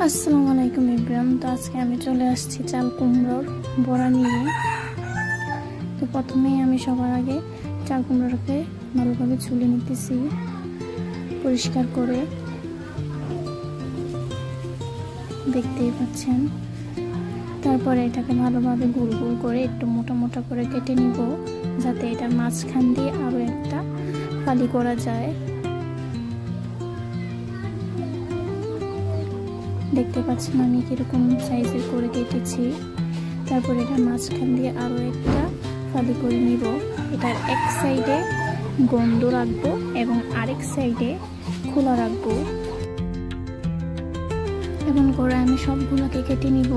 আসসালামু আলাইকুম ইব্রাহিম। তো আজকে আমি চলে আসছি চাল কুমড়োর বড়া নিয়ে। তো প্রথমেই আমি সবার আগে চাল কুমড়োটাকে ভালোভাবে ছুলে নিতেছি পরিষ্কার করে, দেখতেই পাচ্ছেন। তারপরে এটাকে ভালোভাবে গোল গোল করে একটু মোটা মোটা করে কেটে নিব, যাতে এটার মাঝখান দিয়ে আরও একটা ফালি করা যায়। দেখতে পাচ্ছেন আমি কিরকম সাইজের করে কেটেছি। তারপর এটা মাঝখান দিয়ে আরও একটা ফালি করে নিব। এটার এক সাইডে গন্ধ রাখবো এবং আরেক সাইডে খোলা রাখবো। এমন করে আমি সবগুলোকে কেটে নিব।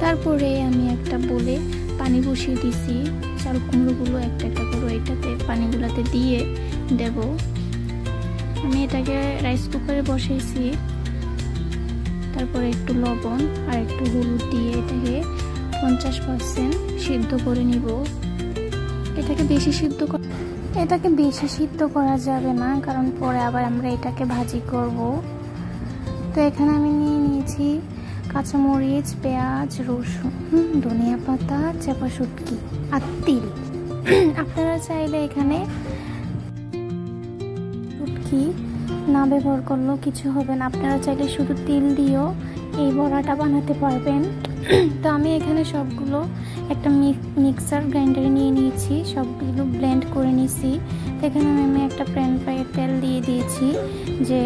তারপরে আমি একটা বলে পানি বসিয়ে দিছি। চাল কুমড়োগুলো একটা একটা করে এটাতে পানিগুলোতে দিয়ে দেব। আমি এটাকে রাইস কুকারে বসাইছি। তারপরে একটু লবণ আর একটু হলুদ দিয়ে এটাকে 50% সিদ্ধ করে নিব। এটাকে বেশি সিদ্ধ করা যাবে না, কারণ পরে আবার আমরা এটাকে ভাজি করব। তো এখানে আমি নিয়ে নিয়েছি কাঁচামরিচ, পেঁয়াজ, রসুন, ধনিয়া পাতা, চাপা শুটকি আর তিল। আপনারা চাইলে এখানে শুটকি না ব্যবহার করলেও কিছু হবে না। আপনারা চাইলে শুধু তিল দিয়েও এই বড়াটা বানাতে পারবেন। তো আমি এখানে সবগুলো একটা মিক্সার গ্রাইন্ডারে নিয়ে নিয়েছি, সবগুলো ব্লেন্ড করে নিয়েছি। এখানে আমি একটা প্যান পায়ে তেল দিয়ে দিয়েছি, যে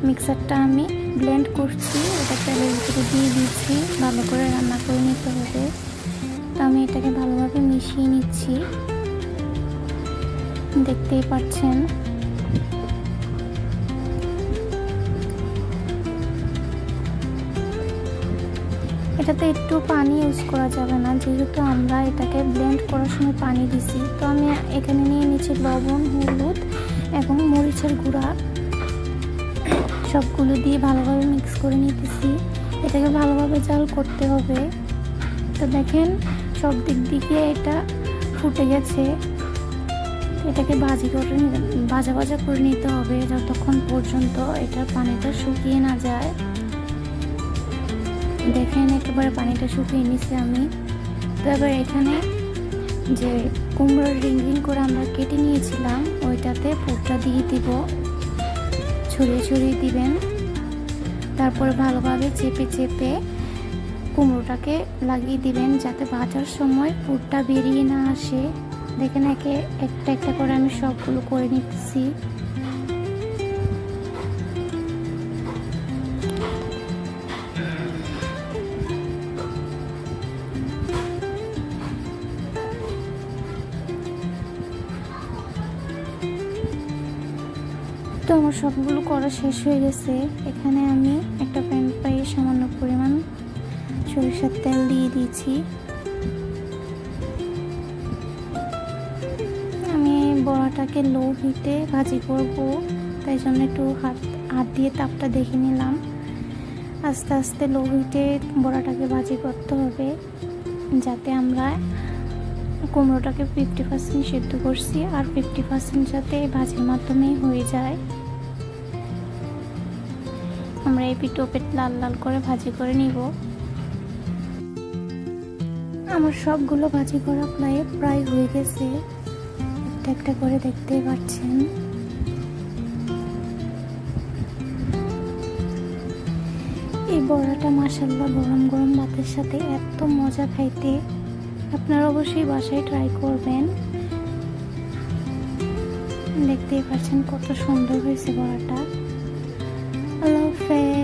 মিক্সারটা আমি ব্লেন্ড করছি এটা তেলের ভিতরে দিয়ে দিচ্ছি। ভালো করে রান্না করে নিতে হবে। তো আমি এটাকে ভালোভাবে মিশিয়ে নিচ্ছি, দেখতেই পাচ্ছেন। এটাতে একটু পানি ইউজ করা যাবে না, যেহেতু আমরা এটাকে ব্লেন্ড করার সময় পানি দিছি। তো আমি এখানে নিয়ে নিচ্ছি লবণ, হলুদ এবং মরিচের গুঁড়া। সবগুলো দিয়ে ভালোভাবে মিক্স করে নিতেছি। এটাকে ভালোভাবে জাল করতে হবে। তো দেখেন সব দিক দিকে এটা ফুটে গেছে। এটাকে ভাজা করে নিতে হবে যতক্ষণ পর্যন্ত এটার পানিটা শুকিয়ে না যায়। দেখেন একেবারে পানিটা শুকিয়ে নিছি আমি। তো এবার এখানে যে কুমড়োর রিং রিং করে আমরা কেটে নিয়েছিলাম ওইটাতে পুরটা দিয়ে দিব, ছড়িয়ে দিবেন। তারপরে ভালোভাবে চেপে কুমড়োটাকে লাগিয়ে দিবেন, যাতে ভাজার সময় পুরটা বেরিয়ে না আসে। দেখেন একটা একটা করে আমি সবগুলো করে নিচ্ছি। তো আমার সবগুলো করা শেষ হয়ে গেছে। এখানে আমি একটা প্যান পায়ে সামান্য পরিমাণ সরিষার তেল দিয়ে দিয়েছি। আমি বড়াটাকে লো হিটে ভাজি করব, তাই জন্য একটু হাত দিয়ে তাপটা দেখে নিলাম। আস্তে আস্তে লো হিটে বড়াটাকে ভাজি করতে হবে, যাতে আমরা কুমড়োটাকে 50% সিদ্ধ করছি আর 50% যাতে ভাজির মাধ্যমে হয়ে যায়। আমরা এই পিঠ ওপিঠ লাল লাল করে ভাজি করে নিব। আমার সবগুলো ভাজি করা প্রায় হয়ে গেছে, একটা একটা করে দেখতেই পাচ্ছেন। এই বড়াটা মাশাআল্লাহ গরম গরম ভাতের সাথে এত মজা খাইতে। আপনারা অবশ্যই বাসায় ট্রাই করবেন। দেখতেই পাচ্ছেন কত সুন্দর হয়েছে বড়াটা। আল্লাহ হাফেজ।